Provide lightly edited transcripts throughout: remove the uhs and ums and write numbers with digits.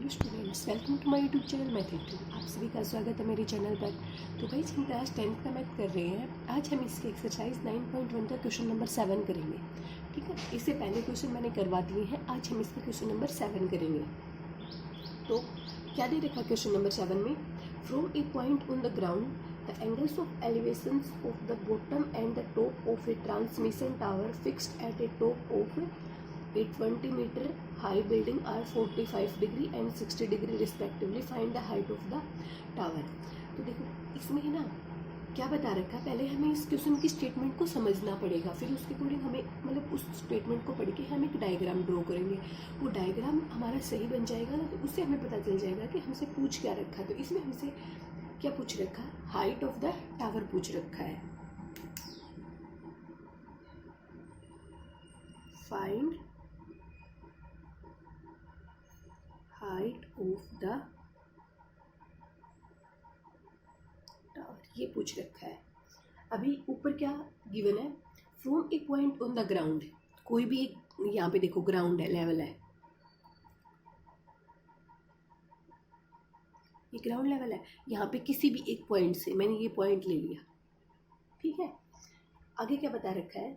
Hello students, welcome to my YouTube channel math two. आप सभी का स्वागत है मेरे चैनल पर। तो गाइस, हम क्लास 10th का मैथ कर रहे हैं। आज हम इसके एक्सरसाइज 9.1 का क्वेश्चन नंबर 7 करेंगे। ठीक है, इससे पहले क्वेश्चन मैंने करवा दिए हैं। आज हम इसका क्वेश्चन नंबर 7 करेंगे। तो क्या दे रखा क्वेश्चन नंबर 7 में? From A point on the ground the angles of elevations of the bottom and the top of A transmission tower fixed at A top of a 20 meter high building are 45 degree and 60 degree respectively. Find the height of the tower. तो देखो, इसमें है ना क्या बता रखा है। पहले हमें इस क्वेश्चन की स्टेटमेंट को समझना पड़ेगा, फिर उसके अकॉर्डिंग हमें मतलब उस स्टेटमेंट को पढ़ के हम एक डायग्राम ड्रॉ करेंगे। वो डायग्राम हमारा सही बन जाएगा ना, तो उससे हमें पता चल जाएगा कि हमसे पूछ क्या रखा है। तो इसमें हमसे क्या पूछ रखा है? हाइट ऑफ द टावर पूछ रखा है। Find height of the tower, ये पूछ रखा है। अभी ऊपर क्या गिवन है? From A point on the ground. कोई भी एक, यहाँ पे देखो ग्राउंड है, लेवल है, ये ग्राउंड लेवल है। यहाँ पे किसी भी एक पॉइंट से मैंने ये पॉइंट ले लिया। ठीक है, आगे क्या बता रखा है?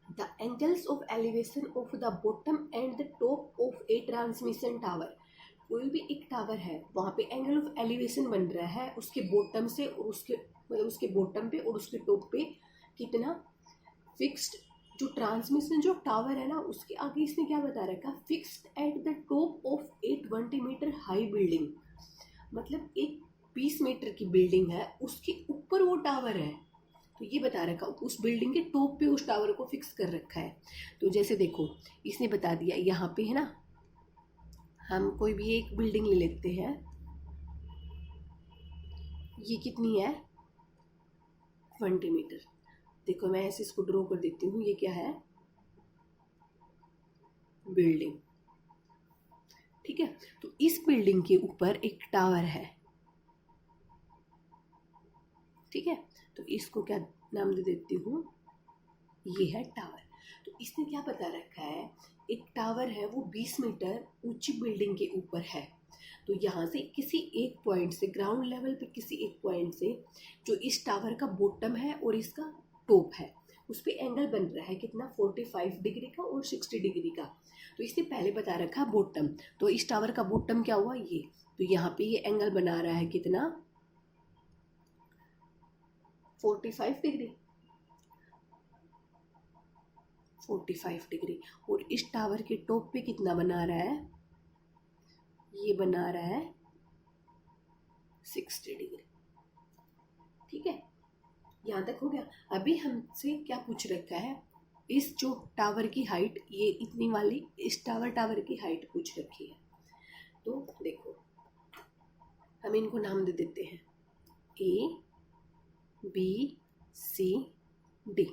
The angles of elevation of the bottom and the top of A transmission tower. कोई भी एक टावर है, वहाँ पे एंगल ऑफ एलिवेशन बन रहा है उसके बॉटम से और उसके मतलब उसके बॉटम पे और उसके टॉप पे कितना फिक्स्ड। जो ट्रांसमिशन जो टावर है ना, उसके आगे इसने क्या बता रखा? Fixed at the top of a 20 meter high building. मतलब एक 20 मीटर की बिल्डिंग है, उसके ऊपर वो टावर है। तो ये बता रखा, उस बिल्डिंग के टॉप पे उस टावर को फिक्स कर रखा है। तो जैसे देखो, इसने बता दिया यहाँ पे है ना, हम कोई भी एक बिल्डिंग ले लेते हैं। ये कितनी है? 20 मीटर। देखो, मैं ऐसे इसको ड्रॉ कर देती हूँ। ये क्या है? बिल्डिंग। ठीक है, तो इस बिल्डिंग के ऊपर एक टावर है। ठीक है, तो इसको क्या नाम दे देती हूँ? ये है टावर। तो इसने क्या बता रखा है? एक टावर है, वो 20 मीटर ऊंची बिल्डिंग के ऊपर है। तो यहाँ से किसी एक पॉइंट से, ग्राउंड लेवल पे किसी एक पॉइंट से, जो इस टावर का बॉटम है और इसका टॉप है, उस पर एंगल बन रहा है कितना? 45 डिग्री का और 60 डिग्री का। तो इसने पहले बता रखा बॉटम, तो इस टावर का बॉटम क्या हुआ? ये। तो यहाँ पे ये एंगल बना रहा है कितना? 45 डिग्री। 45 डिग्री। और इस टावर के टॉप पे कितना बना रहा है? ये बना रहा है 60 डिग्री। ठीक है, यहाँ तक हो गया। अभी हमसे क्या पूछ रखा है? इस जो टावर की हाइट, ये इतनी वाली, इस टावर की हाइट पूछ रखी है। तो देखो, हम इनको नाम दे देते हैं ए बी सी डी।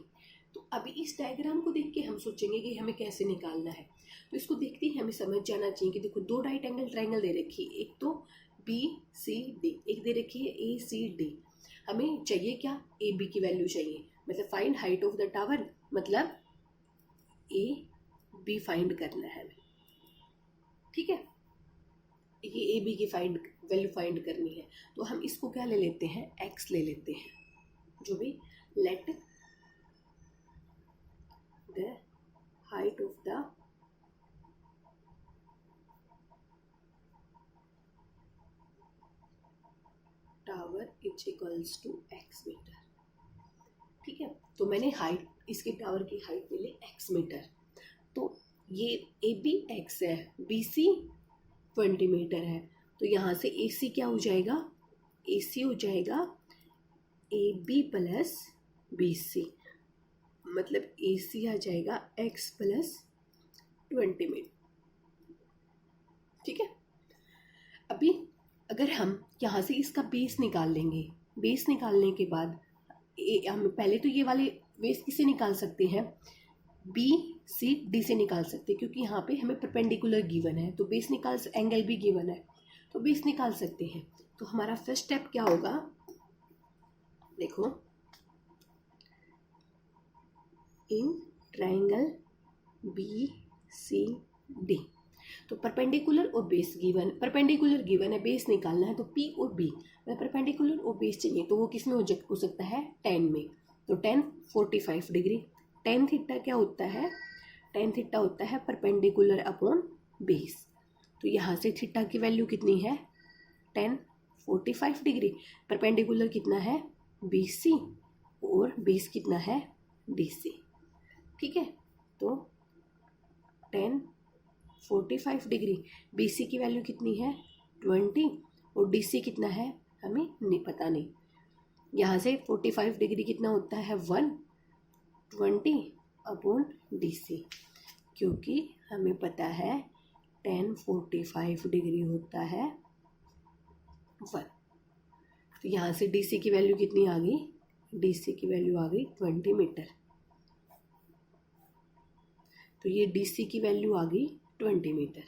तो अभी इस डायग्राम को देख के हम सोचेंगे कि हमें कैसे निकालना है। तो इसको देखते ही हमें समझ जाना चाहिए कि देखो, दो राइट एंगल ट्रायंगल दे रखी है, एक तो बी सी डी, एक दे रखी है ए सी डी। हमें चाहिए क्या? ए बी की वैल्यू चाहिए, मतलब find height of the tower, मतलब ए बी फाइंड करना है हमें। ठीक है, ये ए बी की वैल्यू फाइंड करनी है। तो हम इसको क्या ले लेते हैं? एक्स ले लेते हैं, जो भी। Let the height of the tower is equals to x meter. ठीक है, तो मैंने हाइट, इसके टावर की हाइट ले ली एक्स मीटर। तो ये ए बी एक्स है, बी सी 20 मीटर है। तो यहाँ से ए सी क्या हो जाएगा? ए सी हो जाएगा A B plus B C, मतलब ए सी आ जाएगा एक्स प्लस 20 मीटर। ठीक है, अभी अगर हम यहाँ से इसका बेस निकाल लेंगे, बेस निकालने के बाद हम पहले तो ये वाले बेस किसे निकाल सकते हैं? बी सी डी से निकाल सकते हैं, क्योंकि यहाँ पे हमें परपेंडिकुलर गिवन है। तो बेस निकाल, एंगल भी गिवन है, तो बेस निकाल सकते हैं। तो हमारा फर्स्ट स्टेप क्या होगा? देखो, in triangle B C D, तो परपेंडिकुलर और बेस गिवन, परपेंडिकुलर गिवन है, बेस निकालना है, तो पी और बी में परपेंडिकुलर और बेस चाहिए, तो वो किस में हो सकता है, टेन में। तो टेन 45 डिग्री। टेन थीटा क्या होता है, टेन थीटा होता है परपेंडिकुलर अपॉन बेस। तो यहाँ से थीटा की वैल्यू कितनी है, टेन 45 डिग्री। परपेंडिकुलर कितना है, बी सी, और बेस कितना है, डी सी। ठीक है, तो टेन 45 डिग्री, बी सी की वैल्यू कितनी है 20, और डी सी कितना है हमें नहीं पता नहीं। यहाँ से 45 डिग्री कितना होता है 120 अपॉन डी सी, क्योंकि हमें पता है टेन 45 डिग्री होता है 1। तो यहाँ से डी सी की वैल्यू कितनी आ गई, डी सी की वैल्यू आ गई 20 मीटर। तो ये डी सी की वैल्यू आ गई 20 मीटर।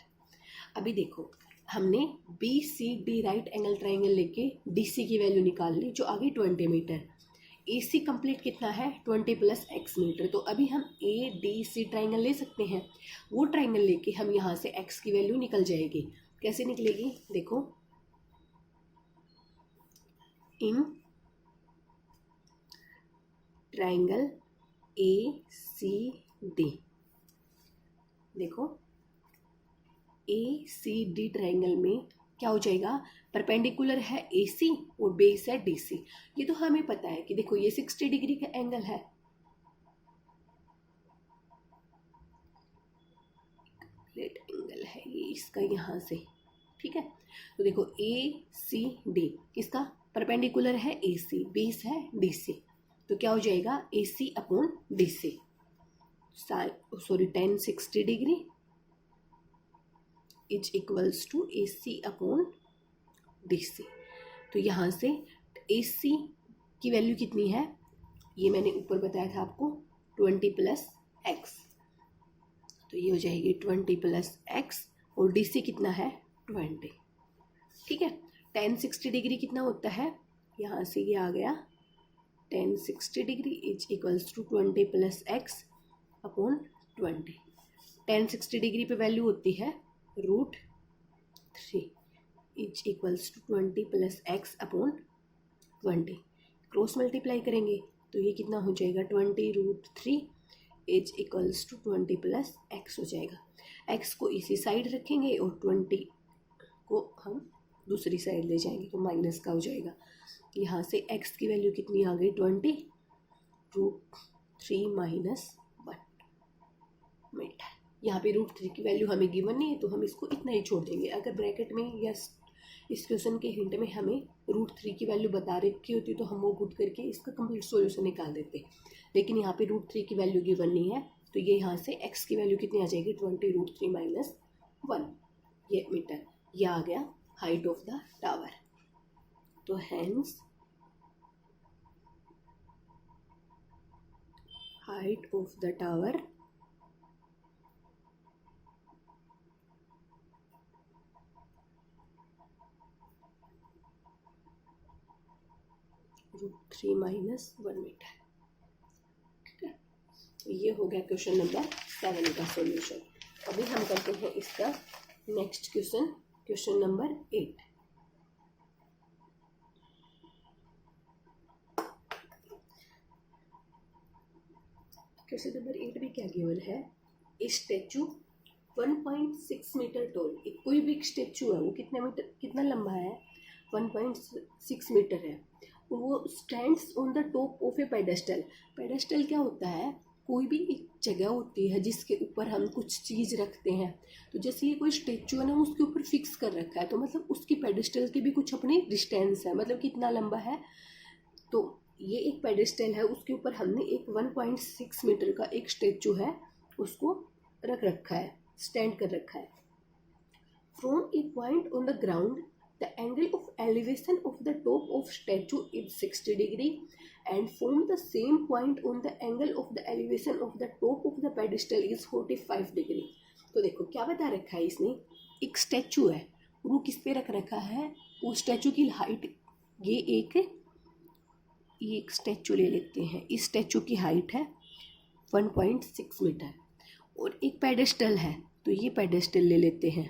अभी देखो हमने B C D right angle triangle लेके डी सी की वैल्यू निकाल ली जो आ गई 20 मीटर। ए सी कंप्लीट कितना है 20 प्लस एक्स मीटर। तो अभी हम ए डी सी ट्राइंगल ले सकते हैं, वो ट्राइंगल लेके हम यहाँ से एक्स की वैल्यू निकल जाएगी। कैसे निकलेगी, देखो in triangle A C D, देखो ए सी डी ट्राइंगल में क्या हो जाएगा, परपेंडिकुलर है ए सी और बेस है डी सी। ये तो हमें पता है कि देखो ये 60 डिग्री का एंगल है, प्लेट एंगल है ये इसका यहाँ से। ठीक है, तो देखो ए सी डी किसका परपेंडिकुलर है ए सी, बेस है डी सी, तो क्या हो जाएगा A C upon D C, sorry ten 60 degree is equals to A C upon D C. तो यहाँ से ए सी की वैल्यू कितनी है, ये मैंने ऊपर बताया था आपको 20 प्लस एक्स, तो ये हो जाएगी 20 प्लस एक्स, और डी सी कितना है 20। ठीक है, टेन 60 डिग्री कितना होता है, यहाँ से ये आ गया tan 60 degree is equals to 20 plus x upon 20। Tan 60 degree पे वैल्यू होती है √3 is equals to 20 plus x upon 20। Cross multiply करेंगे तो ये कितना हो जाएगा 20√3 is equals to 20 plus x हो जाएगा। एक्स को इसी साइड रखेंगे और 20 को हम दूसरी साइड ले जाएंगे तो माइनस का हो जाएगा। यहाँ से एक्स की वैल्यू कितनी आ गई 20√3 माइनस 1 मीटर। यहाँ पे √3 की वैल्यू हमें गिवन नहीं है तो हम इसको इतना ही छोड़ देंगे। अगर ब्रैकेट में या इस क्वेश्चन के हिंट में हमें √3 की वैल्यू बता रखी होती तो हम वो पुट करके इसका कंप्लीट सॉल्यूशन निकाल देते, लेकिन यहाँ पे √3 की वैल्यू गिवन नहीं है तो ये यहाँ से x की वैल्यू कितनी आ जाएगी 20√3 माइनस 1 ये मीटर। ये आ गया हाइट ऑफ द टावर। तो hence height of the tower √3 minus 1 metre. ठीक है, तो ये हो गया क्वेश्चन नंबर 7 का सॉल्यूशन। अभी हम करते हैं इसका next question, question number 8। Question number 8 में क्या गिवन है, स्टैचू 1.6 मीटर टॉल। एक कोई भी स्टैचू है वो कितना लंबा है 1.6 मीटर है, वो stands on the top of A pedestal. Pedestal क्या होता है, कोई भी एक जगह होती है जिसके ऊपर हम कुछ चीज़ रखते हैं। तो जैसे ये कोई स्टेचू है ना उसके ऊपर फिक्स कर रखा है, तो मतलब उसकी पेडेस्टल की भी कुछ अपनी डिस्टेंस है, मतलब कितना लंबा है। तो ये एक पेडेस्टल है, उसके ऊपर हमने एक 1.6 मीटर का एक स्टेचू है उसको रख रखा है, स्टैंड कर रखा है। From A point on the ground the angle of elevation of the top of statue is 60 degree and from the same point on the angle of the elevation of the top of the pedestal is 45 degree। तो देखो क्या बता रखा है इसने, एक statue है वो किस पे रख रखा है, वो स्टैचू की हाइट, ये एक स्टैचू ले लेते हैं, इस स्टैचू की हाइट है 1.6 मीटर और एक पेडेस्टल है तो ये पेडेस्टल ले लेते हैं,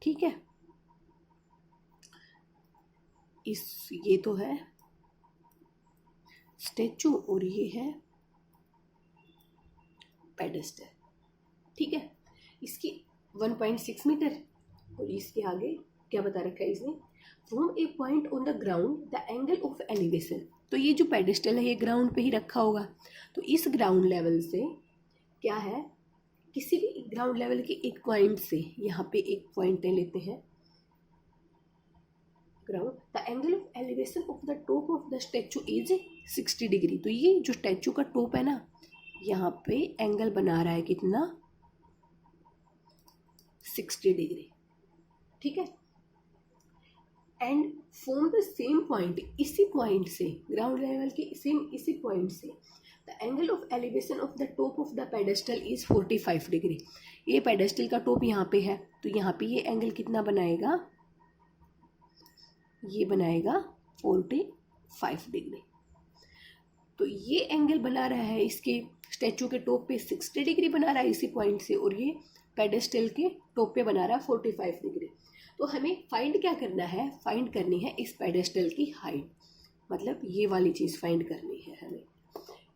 ठीक है। ये तो है स्टैचू और ये है पेडेस्टल, ठीक है। इसकी 1.6 मीटर और इसके आगे क्या बता रखा है इसने, from A point on the ground the angle of elevation. तो ये जो पेडेस्टल है ये ग्राउंड पे ही रखा होगा, तो इस ग्राउंड लेवल से क्या है, किसी भी ग्राउंड लेवल के एक पॉइंट से, यहाँ पे एक पॉइंट ले लेते हैं ground, the angle of elevation of the top of the statue is 60 degree. तो ये जो स्टैचू का टॉप है ना, यहाँ पे एंगल बना रहा है कितना, 60 डिग्री, ठीक है। And from the same point, इसी पॉइंट से, ग्राउंड लेवल के सेम इसी पॉइंट से, the angle of elevation of the top of the pedestal is 45 degree. ये पेडेस्टल का टॉप यहाँ पे है, तो यहाँ पे ये एंगल कितना बनाएगा, ये बनाएगा 45 डिग्री। तो ये एंगल बना रहा है इसके स्टैचू के टॉप पे 60 डिग्री बना रहा है इसी पॉइंट से, और ये पेडेस्टल के टॉप पे बना रहा है 45 डिग्री। तो हमें फाइंड क्या करना है, फाइंड करनी है इस पेडेस्टल की हाइट, मतलब ये वाली चीज़ फाइंड करनी है हमें।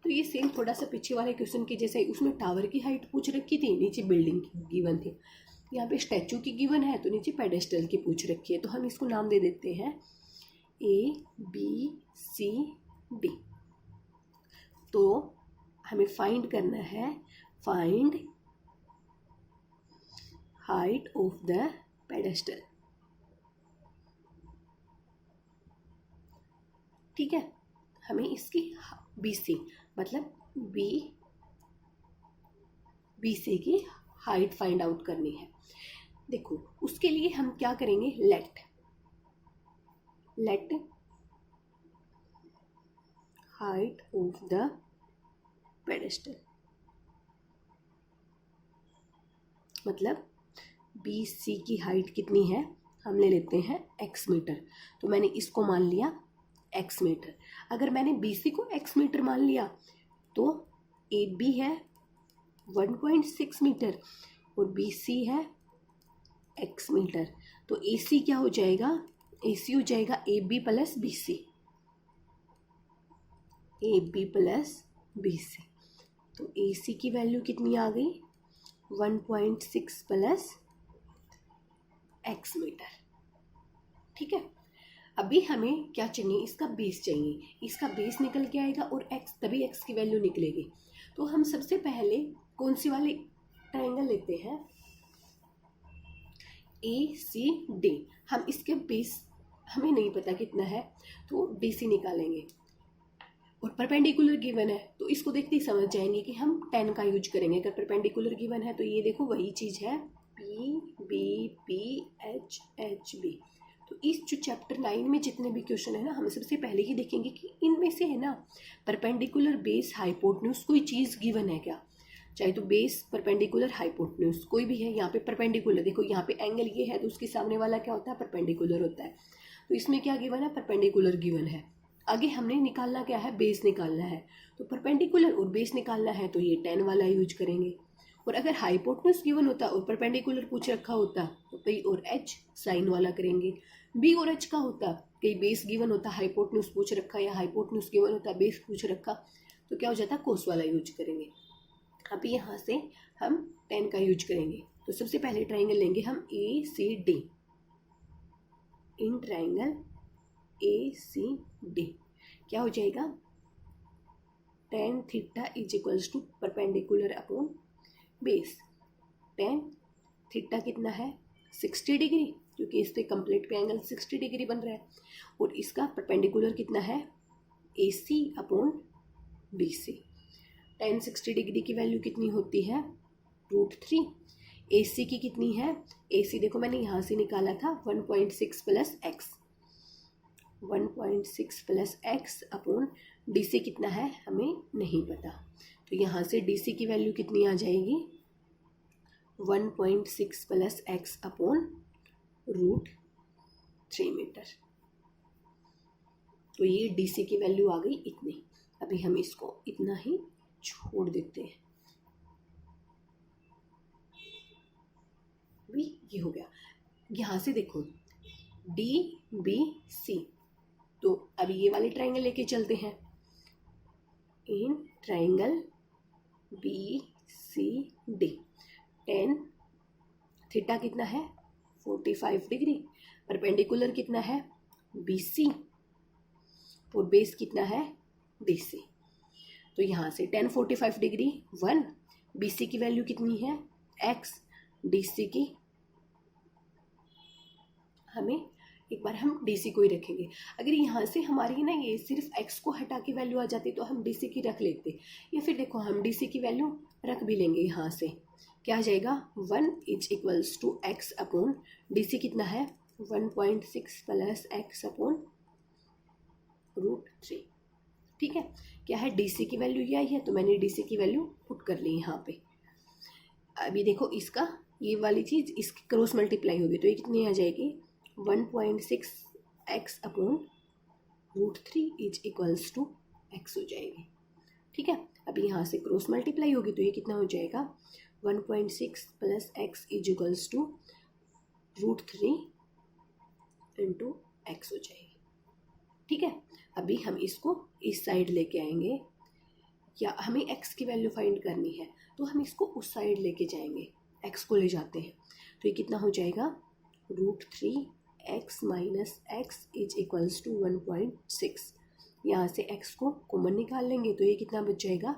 तो ये सेम थोड़ा सा पीछे वाले क्वेश्चन की जैसे, उसमें टावर की हाइट पूछ रखी थी, नीचे बिल्डिंग की गिवन थी, यहाँ पे स्टैचू की गिवन है तो नीचे पेडेस्टल की पूछ रखी है। तो हम इसको नाम दे देते हैं ABCD। तो हमें फाइंड करना है, find height of the pedestal, ठीक है। हमें इसकी BC मतलब BC की हाइट फाइंड आउट करनी है। देखो उसके लिए हम क्या करेंगे, let height of the pedestal, मतलब BC की हाइट कितनी है, हम ले लेते हैं x मीटर। तो मैंने इसको मान लिया x मीटर। अगर मैंने BC को x मीटर मान लिया तो AB है 1.6 मीटर और BC है x मीटर। तो AC क्या हो जाएगा, AC हो जाएगा AB plus BC, AB plus BC। तो AC की वैल्यू कितनी आ गई, 1.6 प्लस x मीटर, ठीक है। अभी हमें क्या चाहिए, इसका बेस चाहिए, इसका बेस निकल के आएगा और x, तभी x की वैल्यू निकलेगी। तो हम सबसे पहले कौन सी वाली ट्रायंगल लेते हैं, ACD। हम इसके बेस हमें नहीं पता कितना है, तो BC निकालेंगे और परपेंडिकुलर गिवन है तो इसको देखते ही समझ जाएंगे कि हम 10 का यूज करेंगे। अगर परपेंडिकुलर गिवन है तो ये देखो वही चीज़ है PBPHHB। तो इस जो चैप्टर 9 में जितने भी क्वेश्चन है ना, हम सबसे पहले ही देखेंगे कि इनमें से है ना परपेंडिकुलर, बेस, हाइपोटेन्यूज कोई चीज़ गिवन है क्या, चाहे तो बेस, परपेंडिकुलर, हाइपोटेन्यूज कोई भी है। यहाँ पे परपेंडिकुलर, देखो यहाँ पे एंगल ये है तो उसके सामने वाला क्या होता है, परपेंडिकुलर होता है। तो इसमें क्या गिवन है, परपेंडिकुलर गिवन है। आगे हमने निकालना क्या है, बेस निकालना है। तो परपेंडिकुलर और बेस निकालना है तो ये 10 वाला यूज करेंगे। और अगर हाइपोटेन्यूज गिवन होता और परपेंडिकुलर पूछ रखा होता तो P और H साइन वाला करेंगे। B और H का होता, कहीं बेस गिवन होता, हाइपोटेन्यूज पूछ रखा, या हाइपोटेन्यूज गिवन होता, बेस पूछ रखा, तो क्या हो जाता, कोस वाला यूज करेंगे। अभी यहाँ से हम 10 का यूज करेंगे। तो सबसे पहले ट्राइंगल लेंगे हम ACD। इन ट्राइंगल ACD क्या हो जाएगा, tan theta is equals to perpendicular upon base. tan theta कितना है, 60 डिग्री, क्योंकि इससे कंप्लीट पे एंगल 60 डिग्री बन रहा है। और इसका परपेंडिकुलर कितना है, AC upon BC। tan 60 degree की वैल्यू कितनी होती है, √3। AC की कितनी है, AC देखो मैंने यहाँ से निकाला था 1.6 plus x, 1.6 plus x upon DC कितना है हमें नहीं पता। तो यहाँ से DC की वैल्यू कितनी आ जाएगी, 1.6 प्लस x अपॉन √3 मीटर। तो ये DC की वैल्यू आ गई इतनी। अभी हम इसको इतना ही छोड़ देते हैं। अभी ये हो गया। यहाँ से देखो DBC, तो अभी ये वाले ट्राइंगल लेके चलते हैं। In triangle BCD tan theta कितना है 45 डिग्री, परपेंडिकुलर कितना है BC और बेस कितना है DC। तो यहाँ से 10 45 डिग्री 1, BC की वैल्यू कितनी है x, DC की हमें एक बार हम DC को ही रखेंगे। अगर यहाँ से हमारी ना ये सिर्फ x को हटा के वैल्यू आ जाती तो हम DC की रख लेते, या फिर देखो हम DC की वैल्यू रख भी लेंगे। यहाँ से क्या आ जाएगा 1 is equals to x upon DC कितना है 1.6 प्लस x अपॉन √3। ठीक है, क्या है DC की वैल्यू ये आई है, तो मैंने DC की वैल्यू पुट कर ली यहाँ पे। अभी देखो इसका ये वाली चीज़ इसकी क्रॉस मल्टीप्लाई होगी तो ये कितनी आ जाएगी 1.6 x upon √3 is equals to x हो जाएगी। ठीक है, अभी यहाँ से क्रॉस मल्टीप्लाई होगी तो ये कितना हो जाएगा 1.6 plus x is equals to √3 into x हो जाएगी। ठीक है, अभी हम इसको इस साइड लेके आएंगे, या हमें x की वैल्यू फाइंड करनी है तो हम इसको उस साइड लेके जाएंगे, x को ले जाते हैं तो ये कितना हो जाएगा √3x minus x is equals to 1.6। यहाँ से x को कॉमन निकाल लेंगे तो ये कितना बच जाएगा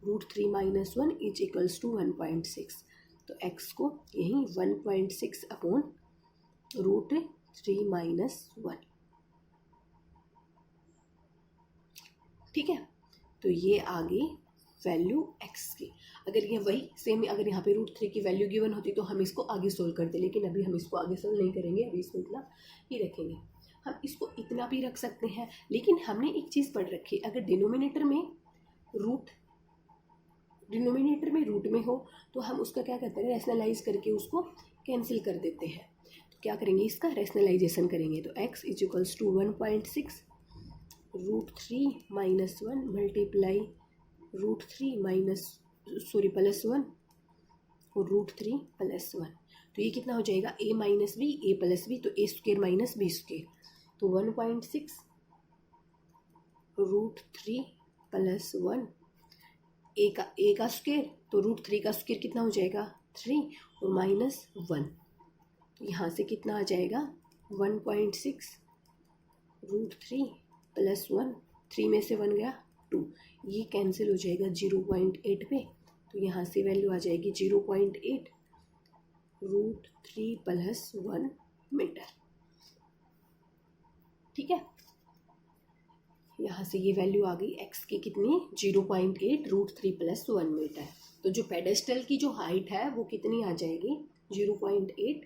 √3 माइनस 1 इज इक्वल्स टू 1.6। तो x को यही 1.6 अपॉन √3 माइनस 1। ठीक है, तो ये आ गई वैल्यू x की। अगर ये वही सेम अगर यहाँ पे √3 की वैल्यू गिवन होती तो हम इसको आगे सोल्व करते, लेकिन अभी हम इसको आगे सोल्व नहीं करेंगे, अभी इसको इतना ही रखेंगे। हम इसको इतना भी रख सकते हैं, लेकिन हमने एक चीज़ पढ़ रखी, अगर डिनोमिनेटर में रूट में हो तो हम उसका क्या करते हैं रैशनलाइज करके उसको कैंसिल कर देते हैं। तो क्या करेंगे इसका रैशनलाइजेशन करेंगे, तो x is equals to 1.6 √3 minus 1 multiply √3 plus 1 और √3 प्लस 1। तो ये कितना हो जाएगा a minus b a plus b, तो a square minus b square, तो 1.6 √3 प्लस 1 a का स्क्वेयर, तो √3 का स्क्वेयर कितना हो जाएगा 3 और माइनस 1, तो यहाँ से कितना आ जाएगा 1.6 √3 प्लस 1, 3 में से 1 गया 2, ये कैंसिल हो जाएगा 0.8 पे, तो यहाँ से वैल्यू आ जाएगी 0.8 √3 प्लस 1 मीटर। ठीक है, यहाँ से ये वैल्यू आ गई x की कितनी 0.8 √3 प्लस 1 मीटर। तो जो पेडेस्टल की जो हाइट है वो कितनी आ जाएगी 0.8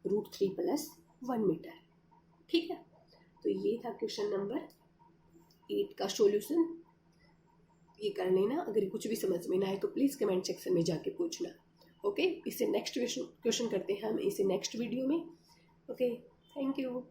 √3 प्लस 1 मीटर। ठीक है, तो ये था क्वेश्चन नंबर 8 का सॉल्यूशन। ये कर लेना, अगर कुछ भी समझ में ना आए तो प्लीज़ कमेंट सेक्शन में जाके पूछना। ओके, इससे नेक्स्ट क्वेश्चन करते हैं हम इसे नेक्स्ट वीडियो में। Okay, thank you.